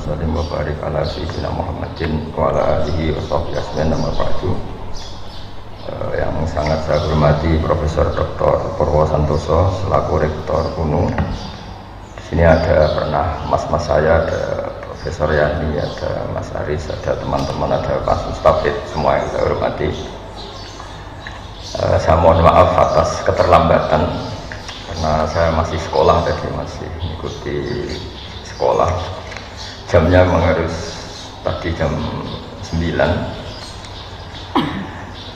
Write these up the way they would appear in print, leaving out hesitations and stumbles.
sallim wa barik ala sayyidina Muhammadin wa ala alihi wa sahbihi ajmain amma ba'du. Yang sangat saya hormati Profesor Dr. Purwo Santoso selaku Rektor UNU. Di sini ada pernah mas-mas saya, ada Profesor Yani, ada Mas Aris, ada teman-teman, ada Pak Mustafid, semua yang saya hormati. Saya mohon maaf atas keterlambatan karena saya masih sekolah tadi, masih mengikuti sekolah. Jamnya memang harus tadi jam 9.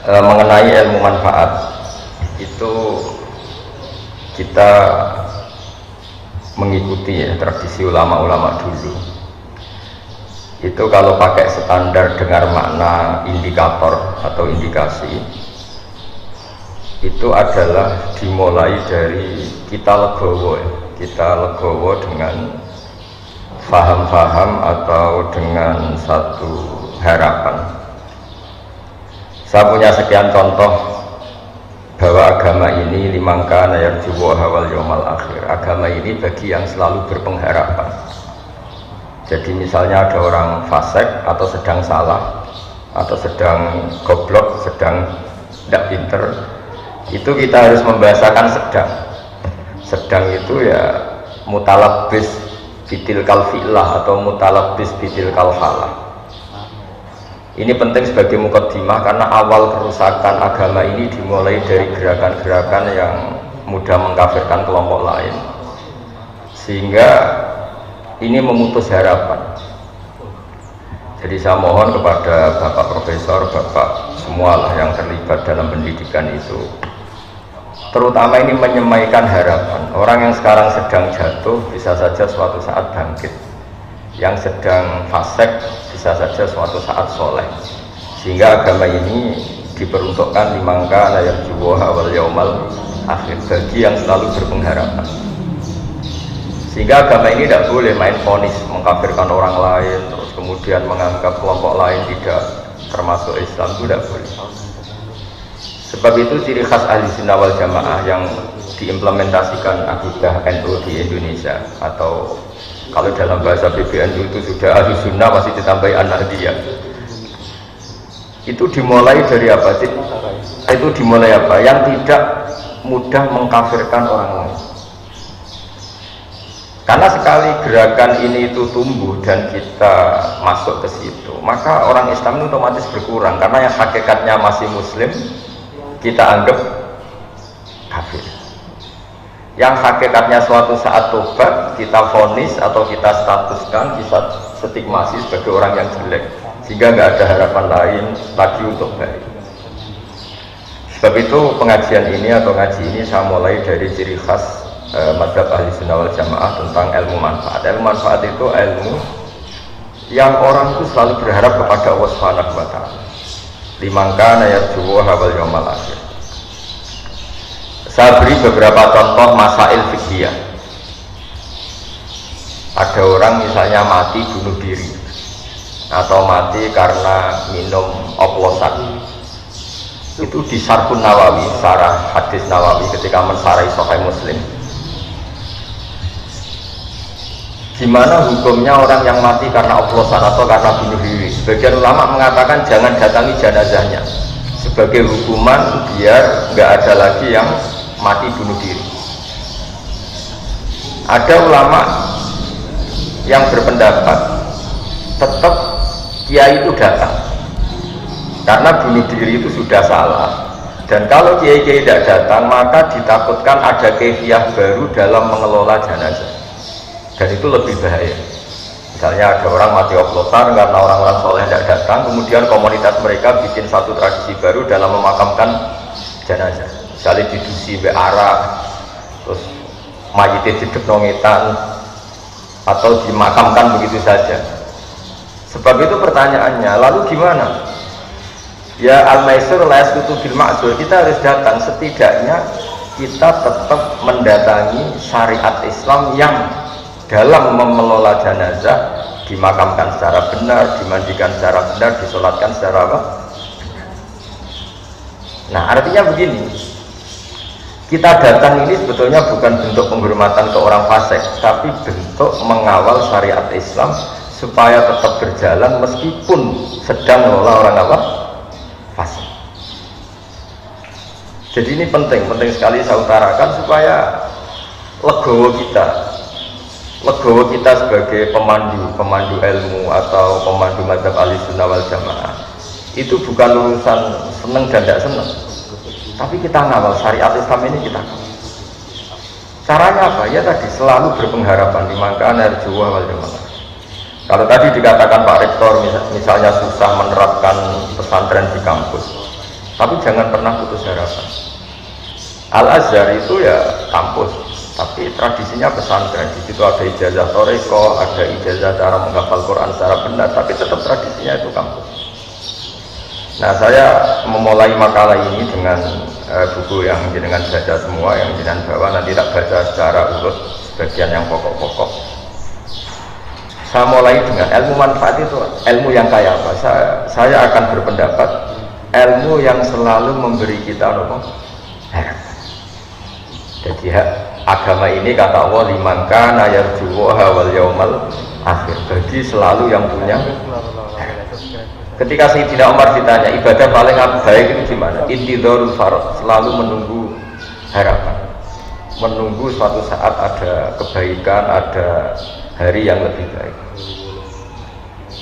Mengenai ilmu manfaat itu kita mengikuti ya tradisi ulama-ulama dulu. Itu kalau pakai standar dengar makna indikator atau indikasi, itu adalah dimulai dari kita legowo dengan faham-faham atau dengan satu harapan. Saya punya sekian contoh bahwa agama ini limangkana yarjuwaha wal yawmal akhir. Agama ini bagi yang selalu berpengharapan. Jadi misalnya ada orang fasik atau sedang salah atau sedang goblok, sedang tidak pinter, itu kita harus membahasakan sedang itu ya mutalabbis bitil kalfilah atau mutalabbis bitil kalfalah. Ini penting sebagai mukaddimah karena awal kerusakan agama ini dimulai dari gerakan-gerakan yang mudah mengkafirkan kelompok lain, sehingga ini memutus harapan. Jadi saya mohon kepada Bapak Profesor, Bapak semualah yang terlibat dalam pendidikan itu, terutama ini menyemaikan harapan. Orang yang sekarang sedang jatuh bisa saja suatu saat bangkit, yang sedang fasik bisa saja suatu saat soleh. Sehingga agama ini diperuntukkan limangkana yarjuwaha wal yaumal akhir, bagi yang selalu berpengharapan. Sehingga agama ini tidak boleh main vonis, mengkafirkan orang lain, terus kemudian menganggap kelompok lain tidak termasuk Islam, itu tidak boleh. Sebab itu ciri khas ahli sunnah wal jamaah yang diimplementasikan akidah NU di Indonesia, atau kalau dalam bahasa PBNU itu sudah ahli sunnah masih ditambahi anak dia. Itu dimulai dari apa sih? Itu dimulai apa? Yang tidak mudah mengkafirkan orang lain. Karena sekali gerakan ini itu tumbuh dan kita masuk ke situ, maka orang Islam itu otomatis berkurang. Karena yang hakikatnya masih Muslim kita anggap kafir. Yang hakikatnya suatu saat tobat kita vonis atau kita statuskan, kita stigmasi sebagai orang yang jelek, sehingga nggak ada harapan lain lagi untuk baik. Sebab itu pengajian ini atau ngaji ini saya mulai dari ciri khas mazhab ahli sunnah wal jamaah tentang ilmu manfaat. Ilmu manfaat itu ilmu yang orang itu selalu berharap kepada Allah Subhanahu wa ta'ala. Limangkana yarjuwaha wal yawmal akhir. Saya beri beberapa contoh masail fiqhiyah. Ada orang misalnya mati bunuh diri atau mati karena minum oplosan. Itu di Syarhun Nawawi, syarah hadis Nawawi ketika mensyarahi Sahih Muslim. Gimana hukumnya orang yang mati karena oplosan atau karena bunuh diri? Sebagian ulama mengatakan jangan datangi jenazahnya sebagai hukuman biar nggak ada lagi yang mati bunuh diri. Ada ulama yang berpendapat tetap kiai itu datang karena bunuh diri itu sudah salah, dan kalau kiai-kiai tidak datang maka ditakutkan ada kefiah baru dalam mengelola jenazah, dan itu lebih bahaya. Misalnya ada orang mati oplosan karena orang-orang soleh tidak datang, kemudian komunitas mereka bikin satu tradisi baru dalam memakamkan jenazah. Misalnya didusi arak, terus mayitnya didek nongetan, atau dimakamkan begitu saja. Sebab itu pertanyaannya, lalu gimana? Ya al-maisur la yasqutu bil ma'zur, kita harus datang, setidaknya kita tetap mendatangi syariat Islam yang dalam mengelola jenazah dimakamkan secara benar, dimandikan secara benar, disolatkan secara apa? Nah, artinya begini, kita datang ini sebetulnya bukan bentuk penghormatan ke orang fasik, tapi bentuk mengawal syariat Islam supaya tetap berjalan meskipun sedang mengelola orang apa? Fasik. Jadi ini penting sekali saya utarakan supaya legowo kita sebagai pemandu ilmu atau pemandu mazhab Ahlussunnah wal Jamaah itu bukan urusan seneng dan tidak seneng, tapi kita ngawal syariat Islam ini kita ngawal. Caranya apa? Ya tadi selalu berpengharapan di mangkana arjuwa wal jamaah. Kalau tadi dikatakan Pak Rektor misalnya susah menerapkan pesantren di kampus, tapi jangan pernah putus harapan. Al-Azhar itu ya kampus, tapi tradisinya pesantren. Di situ ada ijazah toreko, ada ijazah cara menghafal Quran secara benar, tapi tetap tradisinya itu kampus. Nah, saya memulai makalah ini dengan buku yang jenengan baca semua, yang jenengan bawa, nanti tak baca secara urut sebagian yang pokok-pokok. Saya mulai dengan ilmu manfaat itu, ilmu yang kayak apa? Saya akan berpendapat ilmu yang selalu memberi kita harapan. Jadi agama ini kata Allah liman kana yarjuha wal yaumal akhir, bagi selalu yang punya. Ketika Sayyidina Umar ditanya ibadah paling baik itu gimana? Intidharul farad, selalu menunggu harapan, menunggu suatu saat ada kebaikan, ada hari yang lebih baik.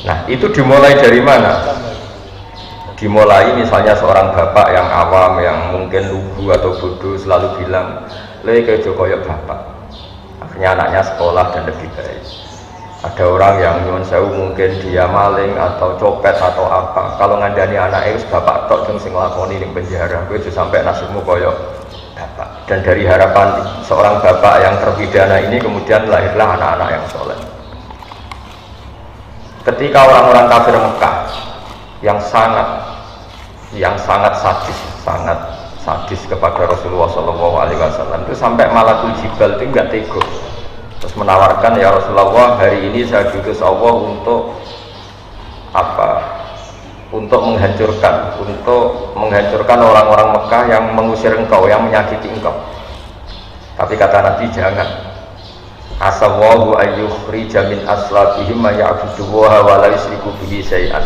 Nah, itu dimulai dari mana? Dimulai misalnya seorang bapak yang awam, yang mungkin lugu atau bodoh, selalu bilang lek koyo bapak, akhirnya anaknya sekolah dan lebih baik. Ada orang yang nyuwun sewu mungkin dia maling atau copet atau apa, kalau ngandani anaknya wis bapak tok sing nglakoni ning penjara, kowe aja sampai nasibmu koyo bapak. Dan dari harapan seorang bapak yang terpidana ini kemudian lahirlah anak-anak yang soleh. Ketika orang-orang kafir Mekah yang sangat sadis kepada Rasulullah SAW itu sampai Malakul Jibal itu nggak tega, terus menawarkan, ya Rasulullah, hari ini saya diutus Allah untuk apa? Untuk menghancurkan orang-orang Mekah yang mengusir engkau, yang menyakiti engkau. Tapi kata Nabi, jangan. Asallahu ayyukhrija min aslabihim ma ya'budullaha wa la yusyriku bihi syai'an.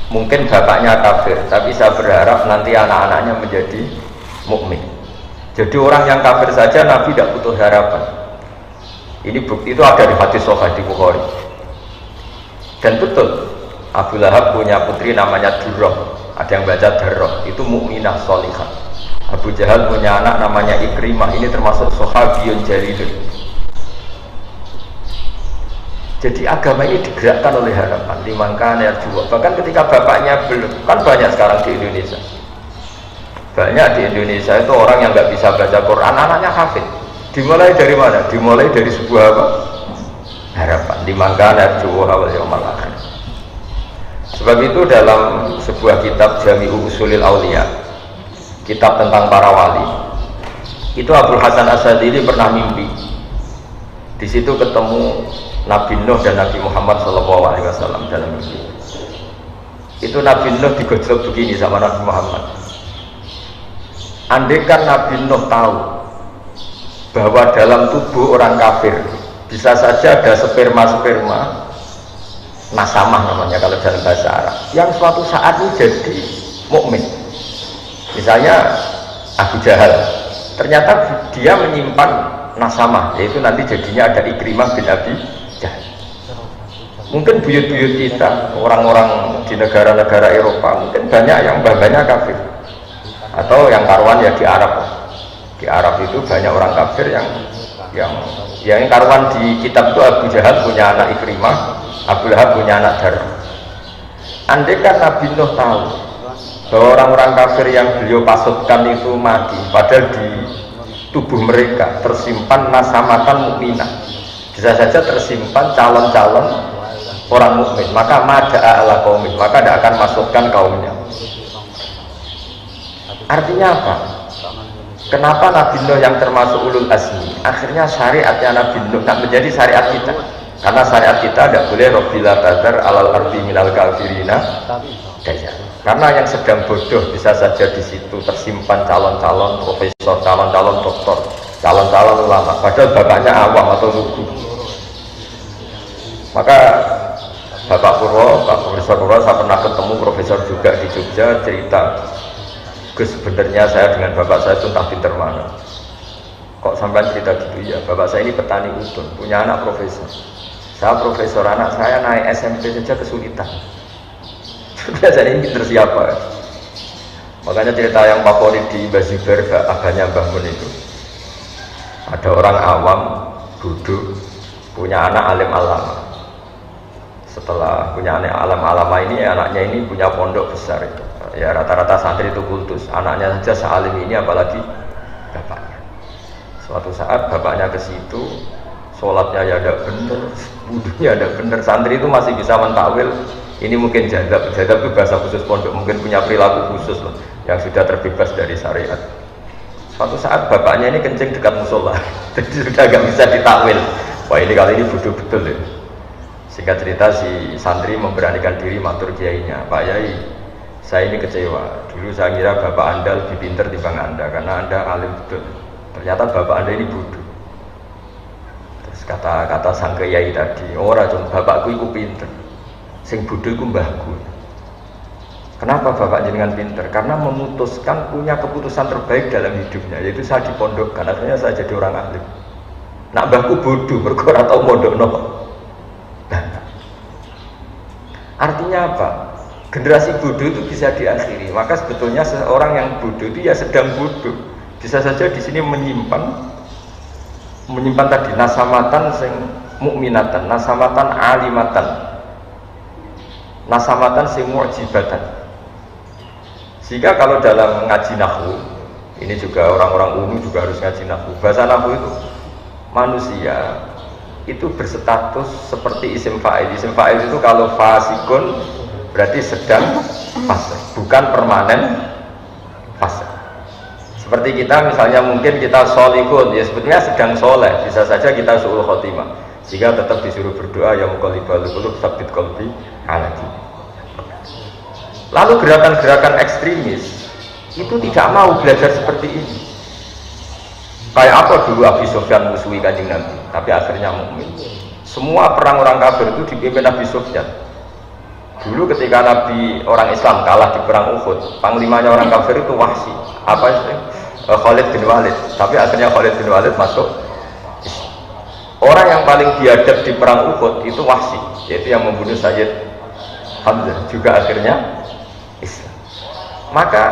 Mungkin bapaknya kafir, tapi saya berharap nanti anak-anaknya menjadi mukmin. Jadi orang yang kafir saja Nabi tidak butuh harapan. Ini bukti itu ada di hadis sahih di Bukhari. Dan betul, Abu Lahab punya putri namanya Durrah, ada yang baca Darrah, itu mukminah sholihah. Abu Jahal punya anak namanya Ikrimah, ini termasuk sahabiyun jalilun. Jadi agama ini digerakkan oleh harapan, liman kana yarju. Bahkan ketika bapaknya belum, kan banyak sekarang di Indonesia. Banyak di Indonesia itu orang yang nggak bisa baca Quran, anaknya hafid. Dimulai dari mana? Dimulai dari sebuah apa? Harapan, liman kana yarju wal yaumal akhir. Sebab itu dalam sebuah kitab Jami'u Ushulil Auliya, kitab tentang para wali, itu Abdul Hasan Asyadili pernah mimpi. Di situ ketemu Nabi Nuh dan Nabi Muhammad SAW dalam mimpi. Itu Nabi Nuh digojlok begini sama Nabi Muhammad. Andaikan Nabi Nuh tahu bahwa dalam tubuh orang kafir bisa saja ada sperma nasamah namanya kalau dalam bahasa Arab, yang suatu saat ini jadi mukmin. Misalnya Abu Jahal, ternyata dia menyimpan nasamah, yaitu nanti jadinya ada Ikrimah bin Abi Jahal. Mungkin buyut-buyut kita, orang-orang di negara-negara Eropa, mungkin banyak yang babanya kafir, atau yang karuan ya di Arab. Di Arab itu banyak orang kafir yang karuan di kitab itu Abu Jahal punya anak Ikrimah, Abu Lahab punya anak Darrah. Andai kan Nabi Nuh tahu bahwa orang-orang kafir yang beliau pasutkan itu mati, padahal di tubuh mereka tersimpan nasamatan mukminah, bisa saja tersimpan calon-calon orang mukmin, maka mada'a ala qaumih, maka tidak akan masukkan kaumnya. Artinya apa? Kenapa Nabi Nuh yang termasuk ulul azmi akhirnya syariatnya Nabi Nuh tak menjadi syariat kita? Karena syariat kita tidak boleh Rabbila tadar alal ardi minal kafirina daya. Karena yang sedang bodoh bisa saja di situ tersimpan calon-calon profesor, calon-calon doktor, calon-calon ulama, padahal bapaknya awam atau lugu. Maka Bapak Purwo, Pak Profesor Purwo, saya pernah ketemu profesor juga di Jogja, cerita, Gus, sebenarnya saya dengan bapak saya itu entah pinter mana. Kok sampai cerita gitu? Ya, bapak saya ini petani udon, punya anak profesor. Saya profesor, anak saya naik SMP saja kesulitan. Biasanya ini pinter siapa? Makanya cerita yang favorit di Bazibar, abahnya Mbah Mun itu, ada orang awam, duduk, punya anak alim alama. Setelah punya anak alam alama ini, anaknya ini punya pondok besar itu. Ya rata-rata santri itu kultus. Anaknya saja sealim ini, apalagi bapaknya. Suatu saat bapaknya ke situ, sholatnya ya ada bener, wudunya ada bener. Santri itu masih bisa mentakwil. Ini mungkin jadab itu bahasa khusus pondok, mungkin punya perilaku khusus loh, yang sudah terbebas dari syariat. Suatu saat bapaknya ini kencing dekat musola, jadi sudah agak bisa ditakwil. Wah ini kali ini bodoh betul ya. Singkat cerita si santri memberanikan diri matur kiainya, Pak Yai, saya ini kecewa. Dulu saya kira bapak anda lebih pintar dibanding anda, karena anda alim betul. Ternyata bapak anda ini bodoh. Terus kata sang kiai tadi, ora cuma bapakku itu pintar, sing bodoh itu mbahku. Kenapa bapak jenengan pintar? Karena memutuskan punya keputusan terbaik dalam hidupnya, yaitu saya dipondokkan, akhirnya saya jadi orang alim. Nak mbahku bodoh, berkorat atau mondok no. Artinya apa? Generasi bodoh itu bisa diakhiri. Maka sebetulnya seorang yang bodoh itu ya sedang bodoh. Bisa saja di sini menyimpan tadi nasamatan sing mukminatan, nasamatan alimatan, nasamatan sing mu'jibatan. Sehingga kalau dalam ngaji nahwu, ini juga orang-orang umum juga harus ngaji nahwu. Bahasa nahwu itu manusia itu berstatus seperti isim fa'il. Isim fa'il itu kalau fasikun berarti sedang fasik, bukan permanen fasik. Seperti kita misalnya mungkin kita sholihun, ya sebetulnya sedang soleh, bisa saja kita su'ul khotimah, sehingga tetap disuruh berdoa ya muqallibal qulub tsabbit qalbi ala dinik. Lalu gerakan-gerakan ekstremis itu tidak mau belajar seperti ini. Kayak apa dulu Abi Sufyan musuhi Kanjeng Nabi, tapi akhirnya mukmin. Semua perang orang kafir itu dipimpin Abi Sufyan. Dulu ketika Nabi orang Islam kalah di perang Uhud, panglimanya orang kafir itu Wahsy, Khalid bin Walid. Tapi akhirnya Khalid bin Walid masuk Islam. Orang yang paling biadab di perang Uhud itu Wahsy, yaitu yang membunuh Sayyid Hamzah, juga akhirnya Islam. Maka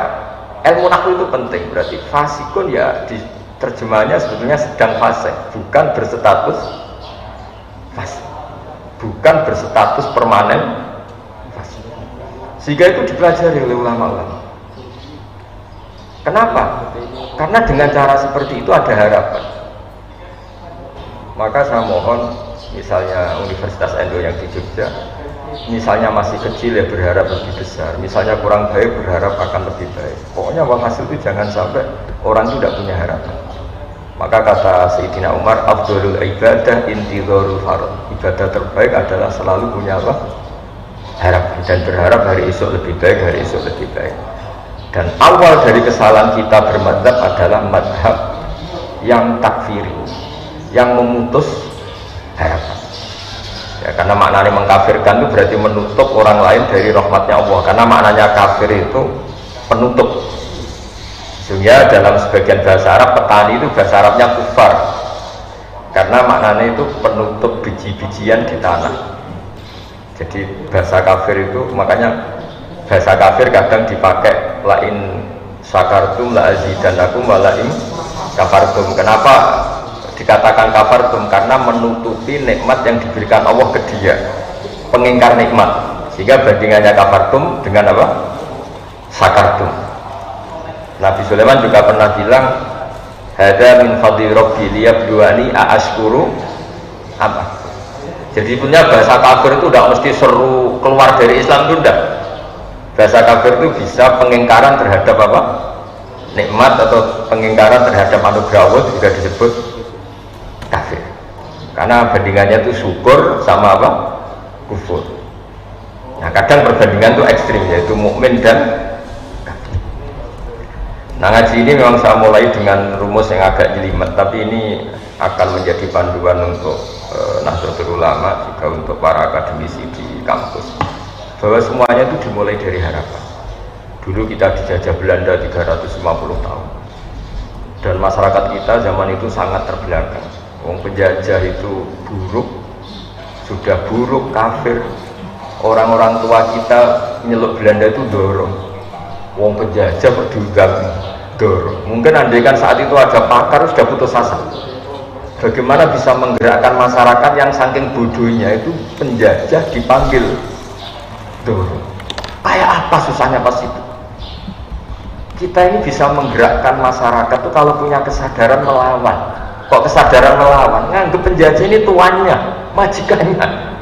ilmu nahwu itu penting, berarti fasikun ya di terjemahannya sebetulnya sedang fasik, bukan berstatus fasik, bukan berstatus permanen fasik. Sehingga itu dipelajari oleh ulama-ulama. Kenapa? Karena dengan cara seperti itu ada harapan. Maka saya mohon, misalnya Universitas Endo yang di Jogja, misalnya masih kecil ya berharap lebih besar, misalnya kurang baik berharap akan lebih baik. Pokoknya hasil itu jangan sampai orang itu tidak punya harapan. Maka kata Sayyidina Umar, afdhalul ibadah intidharul farad. Ibadah terbaik adalah selalu punya apa? Harapan, dan berharap hari esok lebih baik, hari esok lebih baik. Dan awal dari kesalahan kita bermadzhab adalah madhab yang takfiri, yang memutus harapan. Ya, karena maknanya mengkafirkan itu berarti menutup orang lain dari rahmatnya Allah. Karena maknanya kafir itu penutup. Sehingga dalam sebagian bahasa Arab, petani itu bahasa Arabnya kufar, karena maknanya itu penutup biji-bijian di tanah. Jadi bahasa kafir itu, makanya bahasa kafir kadang dipakai lain syakartum la azidannakum wa lain kafartum. Kenapa dikatakan kafartum? Karena menutupi nikmat yang diberikan Allah ke dia, pengingkar nikmat. Sehingga bandingannya kafartum dengan apa? Syakartum. Nabi Sulaiman juga pernah bilang, hada min fadli rabbi liyabluwani aashkuru apa. Jadi punya bahasa kafir itu tidak mesti seru keluar dari Islam itu tidak. Bahasa kafir itu bisa pengingkaran terhadap apa? Nikmat atau pengingkaran terhadap anugerah Allah juga disebut kafir. Karena bandingannya itu syukur sama apa? Kufur. Nah kadang perbandingan itu ekstrim, yaitu mukmin dan nah ngaji ini memang saya mulai dengan rumus yang agak jelimet, tapi ini akan menjadi panduan untuk Nahdlatul Ulama, juga untuk para akademisi di kampus, bahwa semuanya itu dimulai dari harapan. Dulu kita dijajah Belanda 350 tahun, dan masyarakat kita zaman itu sangat terbelakang. Wong penjajah itu buruk, sudah buruk, kafir. Orang-orang tua kita nyeluk Belanda itu dorong. Wong penjajah berdiundang dorong. Mungkin andaikan saat itu ada pakar sudah putus asa. Bagaimana bisa menggerakkan masyarakat yang saking bodohnya itu penjajah dipanggil dorong. Kayak apa susahnya pas itu? Kita ini bisa menggerakkan masyarakat itu kalau punya kesadaran melawan. Kok kesadaran melawan? Nganggep penjajah ini tuannya, majikannya.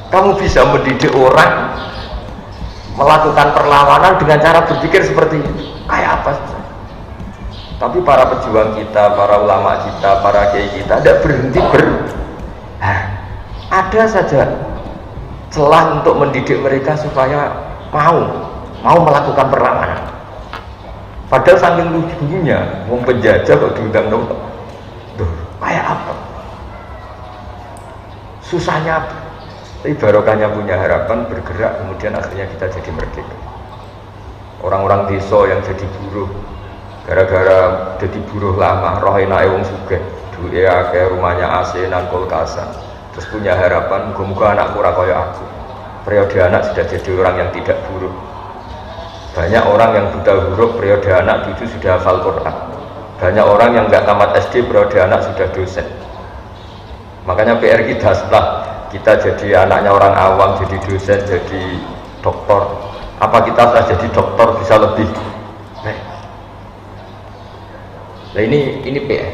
Kamu bisa mendidik orang melakukan perlawanan dengan cara berpikir seperti ini. Kayak apa susah? Tapi para pejuang kita, para ulama kita, para kiai kita tidak berhenti ada saja celah untuk mendidik mereka supaya mau melakukan perlawanan. Padahal saking lucunya, wong penjajah kok diundang dong. Kayak apa? Susahnya apa? Tapi barokahnya punya harapan, bergerak, kemudian akhirnya kita jadi merdeka. Orang-orang desa yang jadi buruh gara-gara jadi buruh lama, roh enake wong sugih, duwe akeh, rumahnya AC nan kulkasan, terus punya harapan muga-muga anakku ora kaya aku. Periode anak sudah jadi orang yang tidak buruh. Banyak orang yang buta huruf, periode anak cucu sudah hafal Quran. Banyak orang yang nggak tamat SD, periode anak sudah dosen. Makanya PR kita setelah kita jadi anaknya orang awam, jadi dosen, jadi doktor, apa kita setelah jadi dokter bisa lebih baik? Nah ini PR.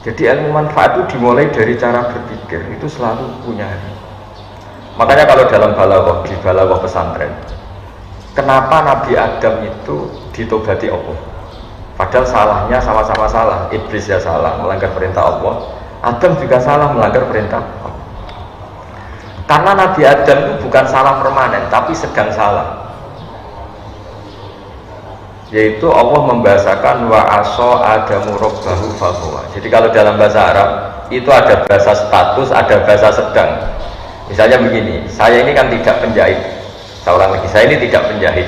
Jadi ilmu manfaat itu dimulai dari cara berpikir, itu selalu punya. Makanya kalau dalam balaghah, di balaghah pesantren, kenapa Nabi Adam itu ditobati Allah? Padahal salahnya sama-sama salah. Iblis ya salah, melanggar perintah Allah. Adam juga salah, melanggar perintah Allah. Karena Nabi Adam itu bukan salah permanen, tapi sedang salah. Yaitu Allah membahasakan wa aso adamu rabbahu fahuwa. Jadi kalau dalam bahasa Arab itu ada bahasa status, ada bahasa sedang. Misalnya begini, saya ini kan tidak penjahit. Saya ulang lagi, saya ini tidak penjahit.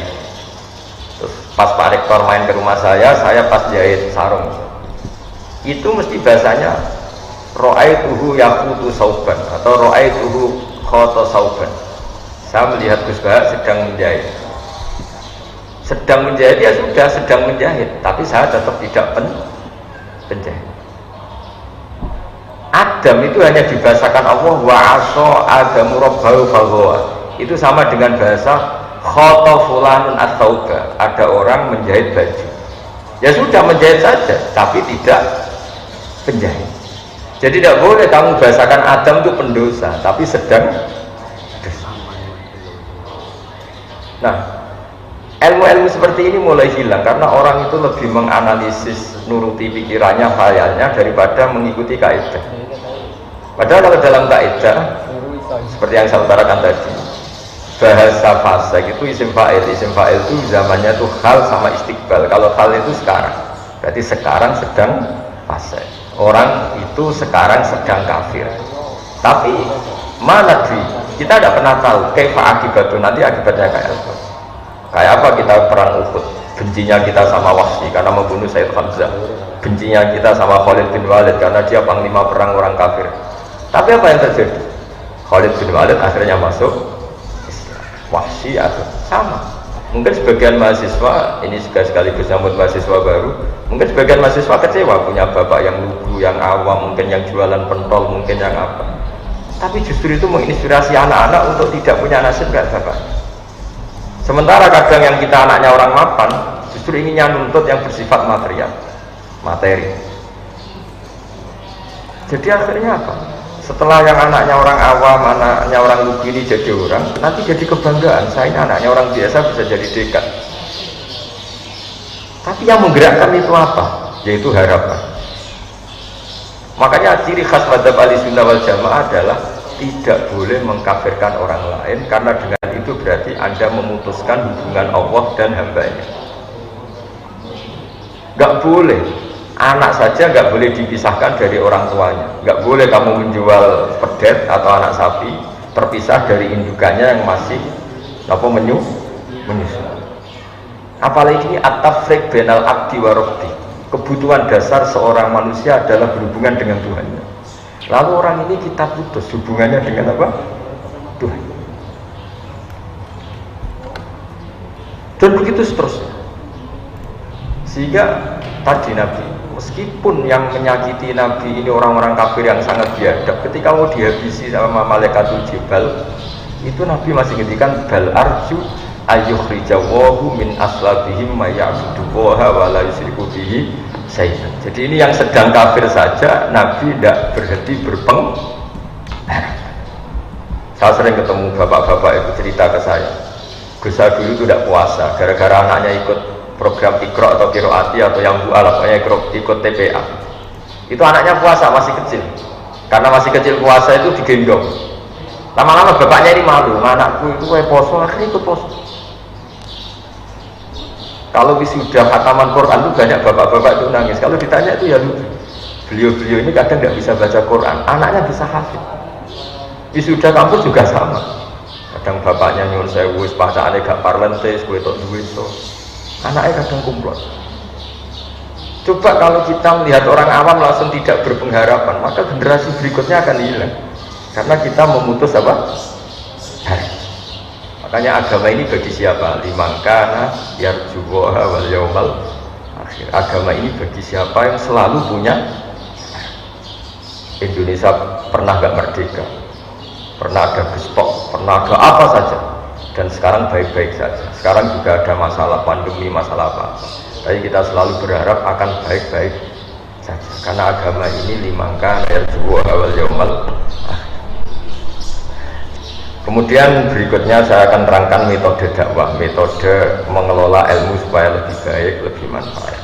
Terus pas Pak Rektor main ke rumah saya pas jahit sarung. Itu mesti bahasanya ra'aituhu yaqutu sauban atau ra'aituhu khata sauban. Saya melihat Gus Bahak sedang menjahit. Sedang menjahit ya sudah sedang menjahit, tapi saya tetap tidak penjahit. Adam itu hanya dibahasakan Allah wa aso adamu rabbahu fahuwa. Itu sama dengan bahasa khata fulanun at-tauba, ada orang menjahit baju. Ya sudah menjahit saja, tapi tidak penjahit. Jadi tidak boleh kamu bahasakan Adam itu pendosa, tapi sedang dosa. Nah, ilmu-ilmu seperti ini mulai hilang karena orang itu lebih menganalisis, nuruti pikirannya, khayalnya daripada mengikuti kaidah. Padahal kalau dalam kaidah seperti yang saya utarakan tadi, bahasa fasik itu isim fa'il itu zamannya tuh hal sama istiqbal. Kalau hal itu sekarang, berarti sekarang sedang fasik. Orang itu sekarang sedang kafir. Tapi mana kita tidak pernah tahu kaifa akibatnya, nanti akibatnya kayak apa. Kayak apa kita perang Uhud, bencinya kita sama Wahsy karena membunuh Sayyid Hamzah, bencinya kita sama Khalid bin Walid karena dia panglima perang orang kafir. Tapi apa yang terjadi? Khalid bin Walid akhirnya masuk Islam, Wahsy atau sama. Mungkin sebagian mahasiswa, ini juga sekaligus nyambut mahasiswa baru, mungkin sebagian mahasiswa kecewa punya bapak yang lugu, yang awam, mungkin yang jualan pentol, mungkin yang apa. Tapi justru itu menginspirasi anak-anak untuk tidak punya nasib kayak bapak. Sementara kadang yang kita anaknya orang mapan, justru inginnya nuntut yang bersifat materi. Jadi akhirnya apa? Setelah yang anaknya orang awam, anaknya orang lugu ini jadi orang, nanti jadi kebanggaan, saya ini anaknya orang biasa bisa jadi dekan. Tapi yang menggerakkan itu apa? Yaitu harapan. Makanya ciri khas madzhab Ahlussunnah wal Jamaah adalah tidak boleh mengkafirkan orang lain, karena dengan itu berarti Anda memutuskan hubungan Allah dan hambanya. Gak boleh. anak saja nggak boleh dipisahkan dari orang tuanya. Nggak boleh kamu menjual pedet atau anak sapi terpisah dari indukannya yang masih menyusu. Apalagi at-tafriq bainal abdi wa rabbi. Kebutuhan dasar seorang manusia adalah berhubungan dengan Tuhannya. Lalu orang ini kita putus hubungannya dengan apa? Tuhan. Dan begitu seterusnya. Sehingga tadi Nabi, meskipun yang menyakiti Nabi ini orang-orang kafir yang sangat biadab, ketika mau dihabisi sama malaikatul jibal, itu Nabi masih ngendikan bal arju ayyukhrijawahu min aslabihim ma ya'budullaha wa la yusyriku bihi syai'an. Jadi ini yang sedang kafir saja Nabi tidak berhenti Saya sering ketemu bapak-bapak itu cerita ke saya, Gus dulu itu tidak puasa gara-gara anaknya ikut program Iqra atau Qiraati atau yang pokoknya ikut TPA. Itu anaknya puasa masih kecil. Karena masih kecil puasa itu digendong. Lama-lama bapaknya ini malu, anakku itu kayak poso, akhirnya ikut poso. Kalau wisuda khataman Quran itu banyak bapak-bapak itu nangis. Kalau ditanya itu ya lucu. Beliau-beliau ini kadang nggak bisa baca Quran, anaknya bisa hafid. Wisuda kampus juga sama. Kadang bapaknya nyuruh saya wis bacaane gak parlente, kowe tok duwe to. Anaknya kadang kumplot. Coba kalau kita melihat orang awam langsung tidak berpengharapan, maka generasi berikutnya akan hilang. Karena kita memutus apa? Makanya agama ini bagi siapa? Limangkana yarjuwaha wal yaumal akhir. Agama ini bagi siapa yang selalu punya. Indonesia pernah gak merdeka, pernah ada bestok, pernah ada apa saja, dan sekarang baik-baik saja. Sekarang juga ada masalah pandemi, masalah apa, tapi kita selalu berharap akan baik-baik saja karena agama ini limangkana yarjuwaha wal yaumal akhir. Kemudian berikutnya saya akan terangkan metode dakwah, metode mengelola ilmu supaya lebih baik, lebih manfaat.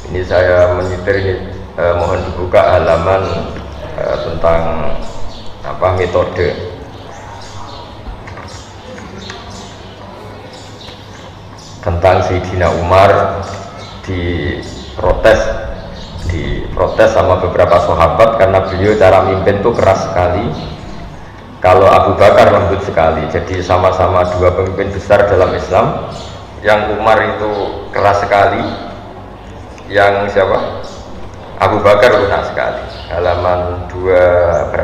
Ini saya menyitir ini, mohon dibuka halaman tentang apa metode. Tentang Sayyidina Umar diprotes sama beberapa sahabat karena beliau cara mimpin itu keras sekali. Kalau Abu Bakar lembut sekali, jadi sama-sama dua pemimpin besar dalam Islam. Yang Umar itu keras sekali, yang siapa? Abu Bakar lunak sekali. Halaman 25.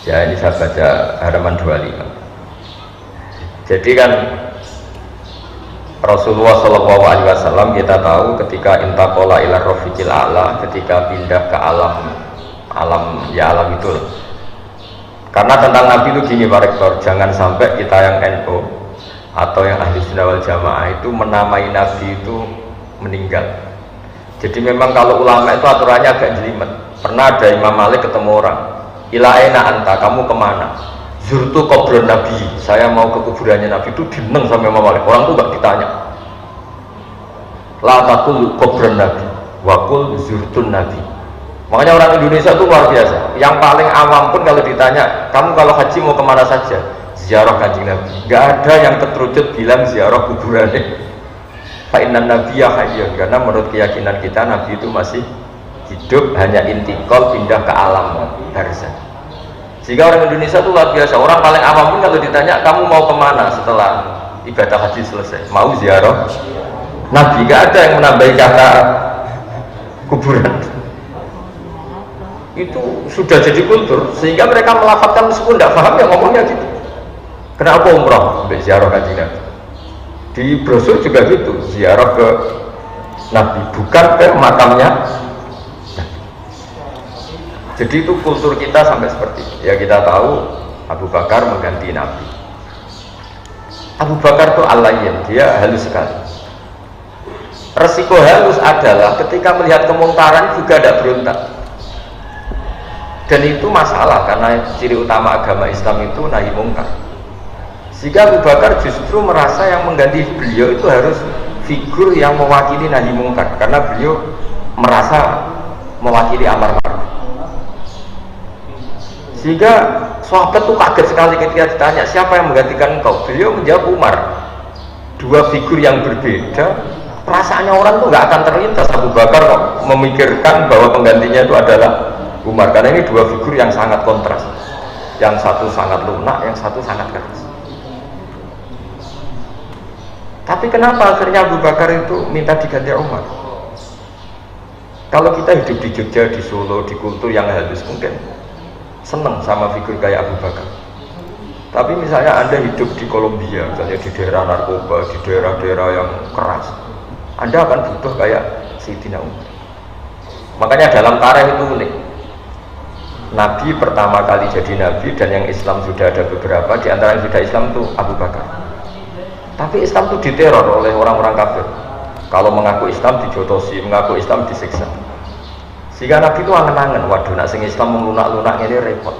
Ya ini saya baca halaman 25. Jadi kan Rasulullah SAW kita tahu ketika intaqala ila rafiqil a'la, ketika pindah ke alam itu. Karena tentang Nabi itu gini Pak Rektor, jangan sampai kita yang NU atau yang ahli sunnah wal jamaah itu menamai Nabi itu meninggal. Jadi memang kalau ulama itu aturannya agak jelimet. Pernah ada Imam Malik ketemu orang, ila aina anta, kamu kemana? Zurtu kubur Nabi, saya mau ke kuburannya Nabi. Itu dineng sama Imam Malik, orang itu gak ditanya. La taqul kubur Nabi, wakul zurtun Nabi. Makanya orang Indonesia itu luar biasa. Yang paling awam pun kalau ditanya, kamu kalau haji mau kemana saja? Ziarah Kanjeng Nabi. Gak ada yang keterucut bilang ziarah kuburannya. Fa'inan Nabiya hayyun, karena menurut keyakinan kita Nabi itu masih hidup, hanya intikal pindah ke alam barzah. Sehingga orang Indonesia itu luar biasa. Orang paling awam pun kalau ditanya, kamu mau kemana setelah ibadah haji selesai? Mau ziarah Nabi. Gak ada yang menambahi kata kuburan. Itu sudah jadi kultur, sehingga mereka melafadzkan meskipun tidak paham ya ngomongnya gitu. Kenapa umrah? Ziarah Kanjeng Nabi. Di brosur juga gitu, ziarah ke Nabi, bukan ke makamnya Nabi. Jadi itu kultur kita sampai seperti itu. Ya kita tahu Abu Bakar mengganti Nabi. Abu Bakar itu al-layyin, dia halus sekali. Resiko halus adalah ketika melihat kemungkaran juga tidak berontak. Dan itu masalah karena ciri utama agama Islam itu nahi mungkar. Sehingga Abu Bakar justru merasa yang mengganti beliau itu harus figur yang mewakili nahi mungkar, karena beliau merasa mewakili amar ma'ruf. Sehingga sahabat itu kaget sekali ketika ditanya siapa yang menggantikan engkau. Beliau menjawab Umar. Dua figur yang berbeda perasaannya orang tuh nggak akan terlintas Abu Bakar kok memikirkan bahwa penggantinya itu adalah Umar, karena ini dua figur yang sangat kontras, yang satu sangat lunak, yang satu sangat keras. Tapi kenapa akhirnya Abu Bakar itu minta diganti Umar? Kalau kita hidup di Jogja, di Solo, di kultur yang halus, mungkin seneng sama figur kayak Abu Bakar. Tapi misalnya Anda hidup di Kolombia, misalnya di daerah narkoba, di daerah-daerah yang keras, Anda akan butuh kayak Sayyidina Umar. Makanya dalam tarikh itu unik. Nabi pertama kali jadi Nabi dan yang Islam sudah ada beberapa, di antara yang sudah Islam itu Abu Bakar. Tapi Islam itu diteror oleh orang-orang kafir. Kalau mengaku Islam dijotosi, mengaku Islam disiksa. Sehingga Nabi itu angen-angen, waduh nak sing Islam melunak-lunak ini repot.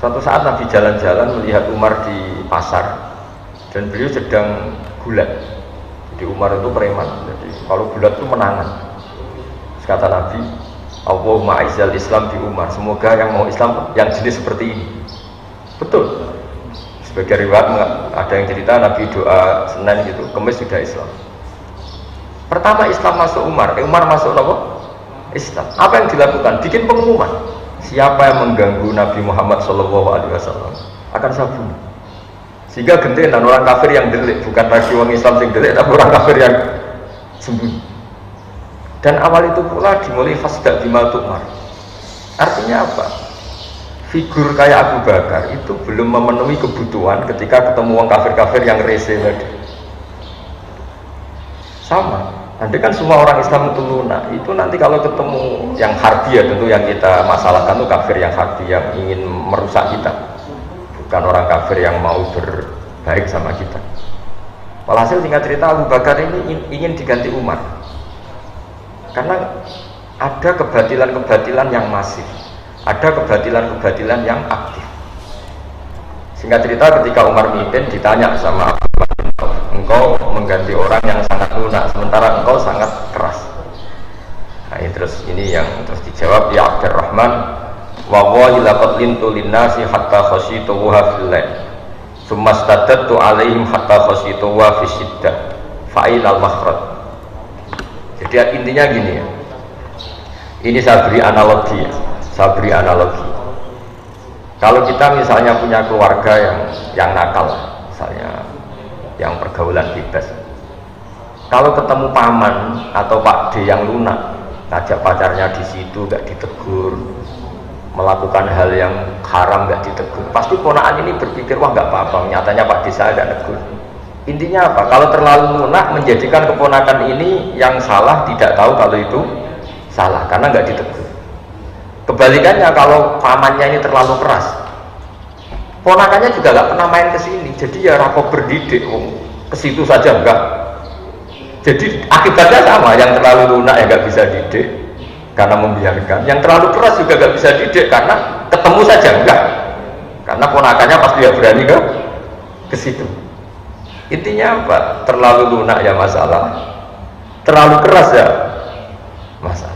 Suatu saat Nabi jalan-jalan melihat Umar di pasar dan beliau sedang gulat. Jadi Umar itu preman, jadi kalau gulat itu menangan. Terus kata Nabi, Allahumma a'izzal Islam di Umar, semoga yang mau Islam yang jenis seperti ini. Betul. Sebagai riwayat ada yang cerita Nabi doa Senin gitu, Kemis sudah Islam. Pertama Islam masuk Umar, Umar masuk apa? Islam. Apa yang dilakukan? Bikin pengumuman. Siapa yang mengganggu Nabi Muhammad SAW akan saya bunuh. Sehingga gentenan orang kafir yang delik, bukan lagi orang Islam yang delik, tapi orang kafir yang sembunyi. Dan awal itu pula dimulai fasda bima tu'mar. Artinya apa? Figur kayak Abu Bakar itu belum memenuhi kebutuhan ketika ketemu orang kafir-kafir yang rese tadi. Sama. Nanti kan semua orang Islam itu lunak. Itu nanti kalau ketemu yang harbi ya tentu yang kita masalahkan itu kafir yang harbi yang ingin merusak kita. Bukan orang kafir yang mau berbaik sama kita. Walhasil singkat cerita Abu Bakar ini ingin diganti Umar. Karena ada kebatilan-kebatilan yang masif. Ada kebatilan-kebatilan yang aktif. Singkat cerita ketika Umar mimpin ditanya sama Abu Bakar, engkau mengganti orang yang sangat lunak sementara engkau sangat keras. Nah, ini yang terus dijawab ya Abdurrahman, wa wallahi laqad lintu linnasi hatta khasyitu wa fil lail thumma stadadtu alaihim hatta khasyitu wa fi syiddah fa'il al makhraj. Jadi intinya gini ya, ini saya beri analogi ya. Kalau kita misalnya punya keluarga yang nakal, misalnya yang pergaulan bebas, kalau ketemu paman atau Pak D yang lunak, ngajak pacarnya di situ nggak ditegur, melakukan hal yang haram nggak ditegur, pasti ponakan ini berpikir wah nggak apa-apa, nyatanya Pak D saya nggak negur. Intinya apa? Kalau terlalu lunak menjadikan keponakan ini yang salah tidak tahu kalau itu salah karena nggak ditegur. Kebalikannya kalau pamannya ini terlalu keras, ponakannya juga nggak pernah main ke sini, jadi ya rapo berdidik, ke situ saja enggak. Jadi akibatnya sama, yang terlalu lunak ya nggak bisa didik karena membiarkan, yang terlalu keras juga nggak bisa didik karena ketemu saja enggak, karena ponakannya pasti ya berani ke situ. Intinya apa? Terlalu lunak ya masalah, terlalu keras ya masalah.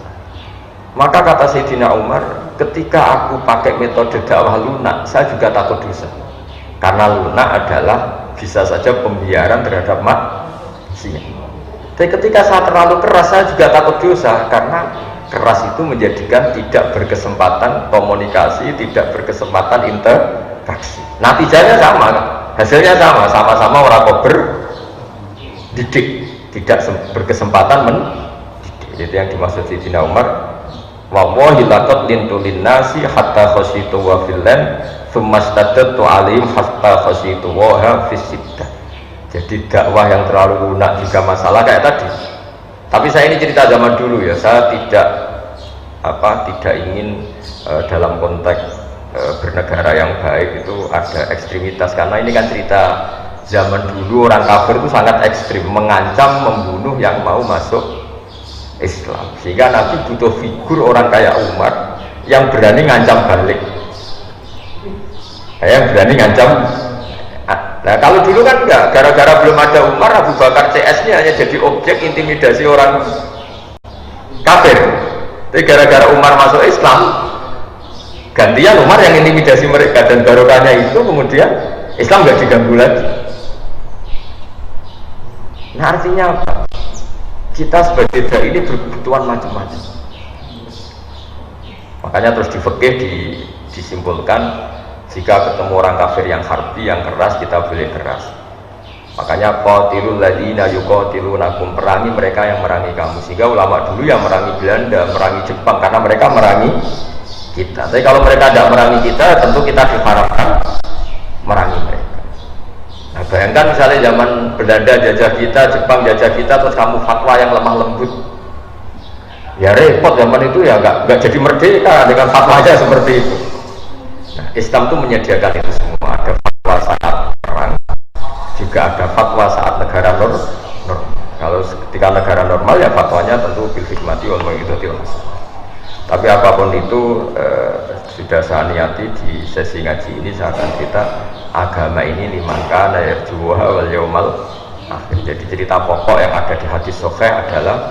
Maka kata Sayyidina Umar, ketika aku pakai metode dakwah lunak, saya juga takut dosa. Karena lunak adalah bisa saja pembiaran terhadap maksiat. Tapi ketika saya terlalu keras, saya juga takut dosa. Karena keras itu menjadikan tidak berkesempatan komunikasi, tidak berkesempatan interaksi. Natijanya sama, hasilnya sama, sama-sama orang berdidik, tidak berkesempatan mendidik. Itu yang dimaksud Sayyidina Umar. Wallahi laqad lintu linnasi hatta khasyitu wa fil lan thumma stadadtu alaihim hatta khasyitu wa fi siddah. Jadi dakwah yang terlalu lunak juga masalah kayak tadi. Tapi saya ini cerita zaman dulu ya, saya tidak ingin dalam konteks bernegara yang baik itu ada ekstremitas, karena ini kan cerita zaman dulu orang kafir itu sangat ekstrim, mengancam membunuh yang mau masuk Islam, sehingga Nabi butuh figur orang kayak Umar yang berani ngancam balik, yang berani ngancam. Nah kalau dulu kan enggak, gara-gara belum ada Umar, Abu Bakar CS-nya hanya jadi objek intimidasi orang kafir. Tapi gara-gara Umar masuk Islam, gantian Umar yang intimidasi mereka, dan barokahnya itu kemudian Islam nggak diganggu lagi. Nah artinya apa? Kita sebagai dai ini berkebutuhan macam-macam. Makanya terus di fikih disimpulkan jika ketemu orang kafir yang harbi, yang keras, kita boleh keras. Makanya qatilul ladzina yuqatilunakum, perangi mereka yang merangi kamu. Sehingga ulama dulu yang merangi Belanda, merangi Jepang karena mereka merangi kita. Tapi kalau mereka tidak merangi kita, tentu kita diharapkan merangi mereka. Nah, bayangkan misalnya zaman Belanda jajah kita, Jepang jajah kita, terus kamu fatwa yang lemah lembut, ya repot. Zaman itu ya nggak jadi merdeka dengan fatwanya seperti itu. Nah, Islam itu menyediakan itu semua. Ada fatwa saat perang, juga ada fatwa saat negara normal. Kalau ketika negara normal ya fatwanya tentu bil hikmati wal mau'izatil hasanah. Tapi apapun itu sudah saya niati di sesi ngaji ini, saya akan cerita agama ini liman kana yarjuha wal yaumal akhir. Jadi cerita pokok yang ada di hadis sahih adalah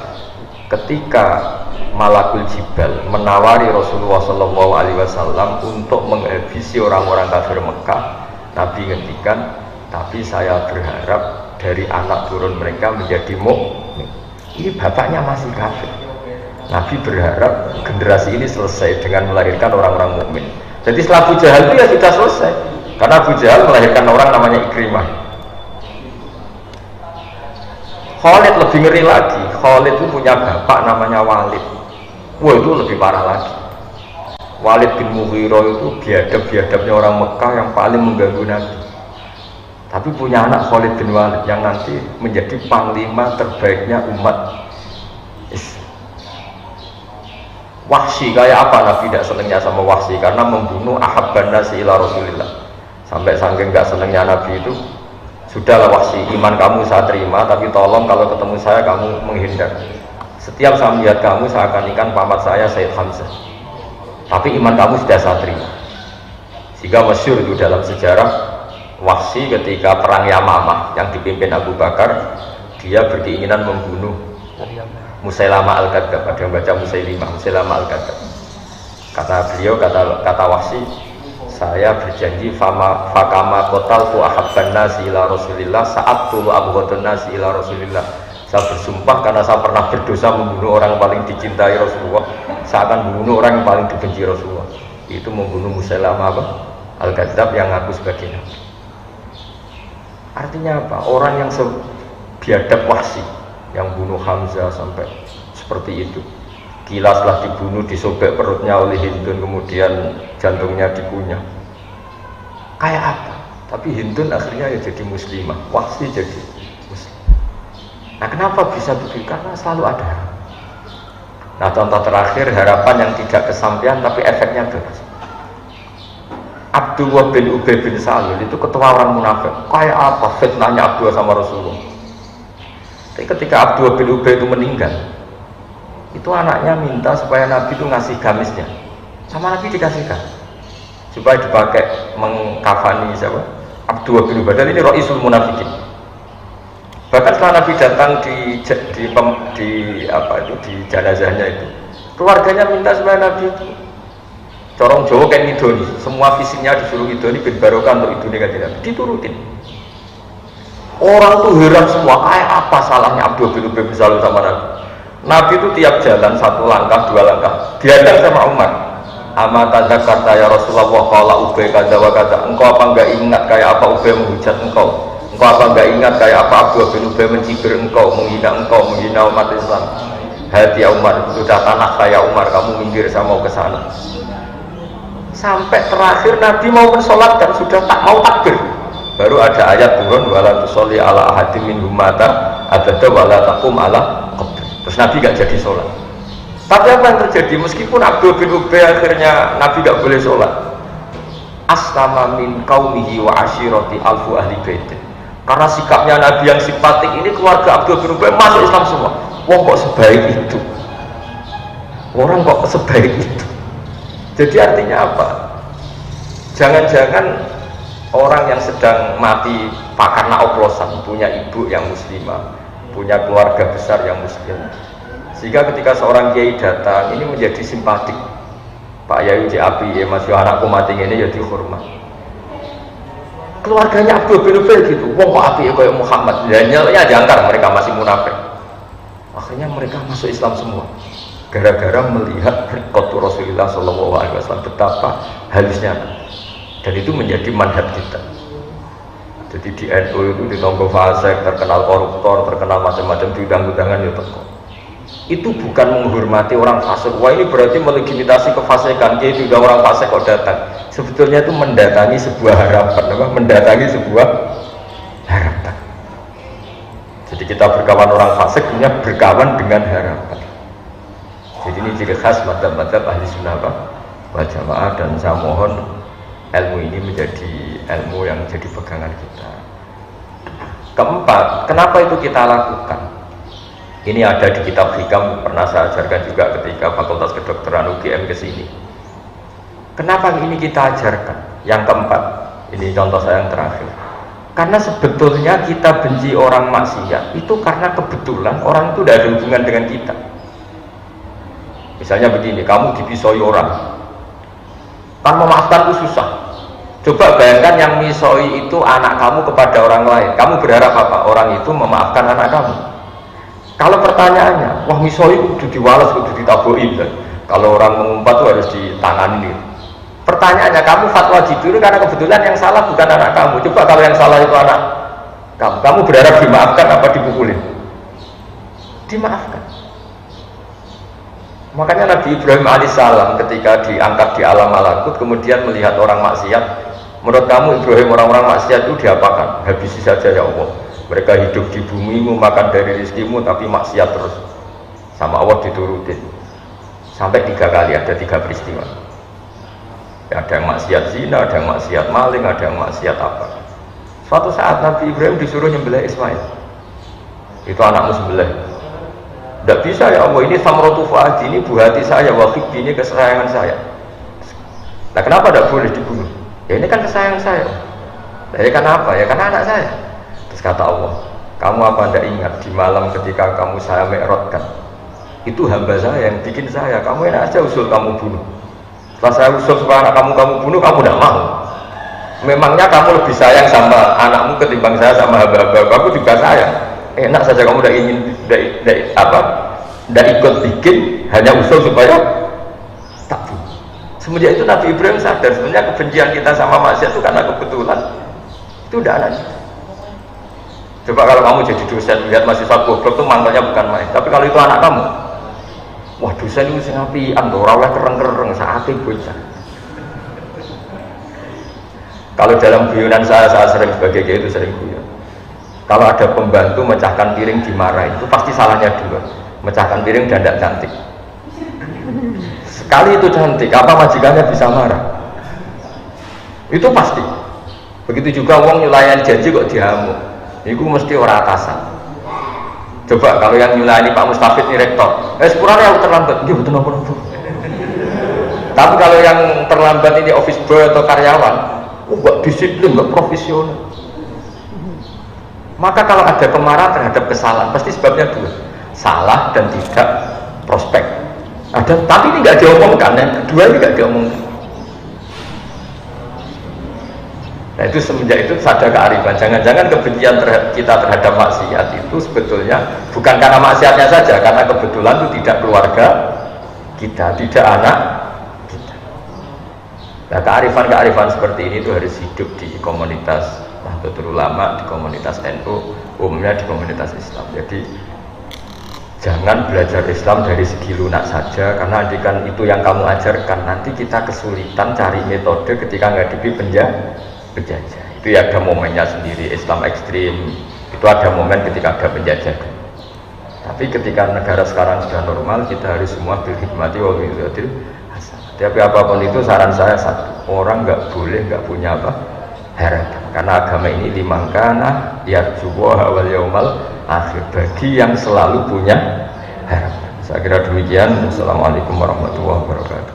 ketika Malakul Jibal menawari Rasulullah SAW untuk menghabisi orang-orang kafir Mekah, Nabi ngendikan, tapi saya berharap dari anak turun mereka menjadi mukmin. Ini bapaknya masih kafir. Nabi berharap generasi ini selesai dengan melahirkan orang-orang mukmin. Jadi setelah Abu Jahal itu ya sudah selesai, karena Abu Jahal melahirkan orang namanya Ikrimah. Khalid lebih ngeri lagi. Khalid itu punya bapak namanya Walid. Wah, itu lebih parah lagi. Walid bin Mughirah itu biadab-biadabnya orang Mekah yang paling mengganggu Nabi. Tapi punya anak Khalid bin Walid yang nanti menjadi panglima terbaiknya umat Islam. Wahsy, kayak apa Nabi tidak senangnya sama Wahsy? Karena membunuh ahabban nasi ila Rasulillah. Sampai saking gak senangnya Nabi itu, sudahlah Wahsy, iman kamu saya terima, tapi tolong kalau ketemu saya kamu menghindar. Setiap saya melihat kamu saya akan ikan pamat saya Sayyid Hamzah. Tapi iman kamu sudah saya terima. Sehingga masyhur itu dalam sejarah Wahsy ketika perang Yamamah yang dipimpin Abu Bakar, dia berkeinginan membunuh Musailama al-Kadzdzab. Ada yang baca Musailama al-Kadzdzab. Kata beliau, kata Wahsy, saya berjanji fakama qataltu ahabban nasi ila Rasulillah sa'attu abghadun nasi ila Rasulillah. Saya bersumpah karena saya pernah berdosa membunuh orang yang paling dicintai Rasulullah, saya akan membunuh orang yang paling dibenci Rasulullah. Itu membunuh Musailama al-Kadzdzab yang ngaku sebagai nabi. Artinya apa? Orang yang biadab Wahsy yang bunuh Hamzah sampai seperti itu, kilaslah dibunuh, disobek perutnya oleh Hindun, kemudian jantungnya dikunyah. Kayak apa? Tapi Hindun akhirnya ya jadi muslimah, Wahsy jadi muslim. Nah, kenapa bisa begitu? Karena selalu ada harapan. Nah, contoh terakhir harapan yang tidak kesampaian tapi efeknya bagus. Abdullah bin Ubay bin Salul itu ketua orang munafik. Kayak apa fitnahnya Abdullah sama Rasulullah? Tapi ketika Abdullah bin Ubay itu meninggal, itu anaknya minta supaya Nabi itu ngasih gamisnya, sama Nabi dikasihkan supaya dipakai mengkafani siapa? Abdullah bin Ubay. Dan ini Ra'isul Munafikin. Bahkan setelah Nabi datang di jenazahnya itu, keluarganya minta supaya Nabi itu corong Jawa kan ngidoni, semua visinya disuruh ngidoni bin barokah untuk idoni kanjeng Nabi, diturutin. Orang tuh heran semua, kayak apa salahnya Abdullah bin Ubay bin Salul sama Nabi. Nabi itu tiap jalan satu langkah, dua langkah, dihadang sama Umar. Amata zakarta ya Rasulullah, qala Ubay kadza wa kadza. Engkau apa enggak ingat kayak apa Ubay menghujat engkau? Engkau apa enggak ingat kayak apa Abdullah bin Ubay mencibir engkau, menghina umat Islam? Hati ya Umar, sudah tanah saya Umar, kamu minggir saya mau ke sana. Sampai terakhir Nabi mau mensolatkan, sudah tak mau takbir, baru ada ayat turun, wala tusolli ala ahadim minhum mata abada wala taqum ala qabr. Terus Nabi gak jadi sholat. Tapi apa yang terjadi? Meskipun Abdul bin Ubay akhirnya Nabi gak boleh sholat, aslama min qaumihi wa ashirati alfu ahli baitin. Karena sikapnya Nabi yang simpatik ini, keluarga Abdul bin Ubay masuk Islam semua. Wah, kok sebaik itu? Orang kok sebaik itu? Jadi artinya apa? Jangan-jangan orang yang sedang mati karena oplosan, punya ibu yang muslimah, punya keluarga besar yang muslim, sehingga ketika seorang kiai datang ini menjadi simpatik. Pak Yai Api, Mas Yo anakku mati ini ya dihormat. Keluarganya Abdul bin Ubay gitu, wong kok api kayak Muhammad, dan nyelnya diangkar, mereka masih munafik. Akhirnya Akhirnya mereka masuk Islam semua. Gara-gara melihat berkotu Rasulullah SAW betapa halusnya. Dan itu menjadi manhaj kita. Jadi di NU itu ditonggo fasik, terkenal koruptor, terkenal macam-macam, diundang-undangan ya teko. Itu bukan menghormati orang fasik. Wah ini berarti melegitimasi kefasikan. Jadi sudah orang fasik kok datang. Sebetulnya itu mendatangi sebuah harapan, mendatangi sebuah harapan. Jadi kita berkawan orang fasik, punya berkawan dengan harapan. Jadi ini ciri khas madzhab-madzhab ahli sunnah wal jamaah, dan saya mohon ilmu ini menjadi ilmu yang jadi pegangan kita. Keempat, kenapa itu kita lakukan? Ini ada di kitab Hikam, pernah saya ajarkan juga ketika Fakultas Kedokteran UGM ke sini. Kenapa ini kita ajarkan? Yang keempat, ini contoh saya yang terakhir. Karena sebetulnya kita benci orang maksiat itu karena kebetulan orang itu tidak ada hubungan dengan kita. Misalnya begini, kamu dipisoi orang, kan memaafkan itu susah. Coba bayangkan yang misoi itu anak kamu kepada orang lain, kamu berharap apa? Orang itu memaafkan anak kamu. Kalau pertanyaannya, wah misoi kudu diwales, kudu ditaboi, kalau orang mengumpat itu harus ditangani. Pertanyaannya, kamu fatwa gitu karena kebetulan yang salah bukan anak kamu. Coba kalau yang salah itu anak kamu berharap dimaafkan apa dipukulin? Dimaafkan. Makanya Nabi Ibrahim alaihissalam ketika diangkat di alam malakut, kemudian melihat orang maksiat, menurut kamu Ibrahim orang-orang maksiat itu diapakan? Habisi saja ya Allah. Mereka hidup di bumimu, makan dari rezekimu, tapi maksiat terus. Sama Allah diturutin. Sampai 3 kali, ada 3 peristiwa. Ada yang maksiat zina, ada yang maksiat maling, ada yang maksiat apa. Suatu saat Nabi Ibrahim disuruh nyembelih Ismail. Itu anakmu sembelih. Tidak bisa ya Allah, ini samrotu fuadi, ini buah hati saya, wakib ini kesayangan saya. Nah kenapa tidak boleh dibunuh? Ya ini kan kesayangan saya. Nah, ya kan apa? Ya karena anak saya. Terus kata Allah, kamu apa tidak ingat di malam ketika kamu saya mi'rajkan, itu hamba saya yang bikin saya, kamu enak aja usul kamu bunuh. Setelah saya usul supaya anak kamu bunuh, kamu tidak mau. Memangnya kamu lebih sayang sama anakmu ketimbang saya sama hamba-hamba kamu juga sayang. Enak saja kamu tidak ingin, tidak ikut bikin, hanya usul supaya tak bunuh. Semenjak itu Nabi Ibrahim sadar sebenarnya kebencian kita sama maksiat itu karena kebetulan. Itu udah anak. Coba kalau kamu jadi dosen lihat mahasiswa goblok itu mantelnya bukan main. Tapi kalau itu anak kamu, wah dosen itu sing apian, ora oleh kereng-kereng saate bocah. Kalau dalam guyonan saya sering sebagai kiai itu sering guyon. Kalau ada pembantu mecahkan piring dimarahin, itu pasti salahnya dua. Mecahkan piring dan tidak cantik. Sekali itu cantik, apa majikannya bisa marah? Itu pasti. Begitu juga wong nyulayan janji kok diamuk. Itu mesti orang atasan. Coba kalau yang nyulayani Pak Mustafid ini rektor, sepurane aku terlambat, dia betul nopo. Tapi kalau yang terlambat ini office boy atau karyawan, gak disiplin, gak profesional. Maka kalau ada kemarahan terhadap kesalahan, pasti sebabnya dua, salah dan tidak prospek. Ada, tapi ini nggak diomongkan, yang kedua ini nggak diomongkan. Nah itu semenjak itu sadar kearifan. Jangan-jangan kebencian kita terhadap maksiat itu sebetulnya bukan karena maksiatnya saja, karena kebetulan itu tidak keluarga kita, tidak anak kita. Nah kearifan-kearifan seperti ini itu harus hidup di komunitas Nahdlatul Ulama, di komunitas NU, umumnya di komunitas Islam. Jadi jangan belajar Islam dari segi lunak saja, karena kan itu yang kamu ajarkan, nanti kita kesulitan cari metode ketika menghadapi penjajah. Itu ya ada momennya sendiri. Islam ekstrim itu ada momen ketika ada penjajah. Tapi ketika negara sekarang sudah normal, kita harus semua berkhidmati wal wizardil hasan. Tapi apapun itu saran saya satu, orang nggak boleh nggak punya harapan, karena agama ini limangkana yarjuwa wal yaumal akhir, bagi yang selalu punya harapan. Saya kira demikian. Assalamualaikum warahmatullahi wabarakatuh.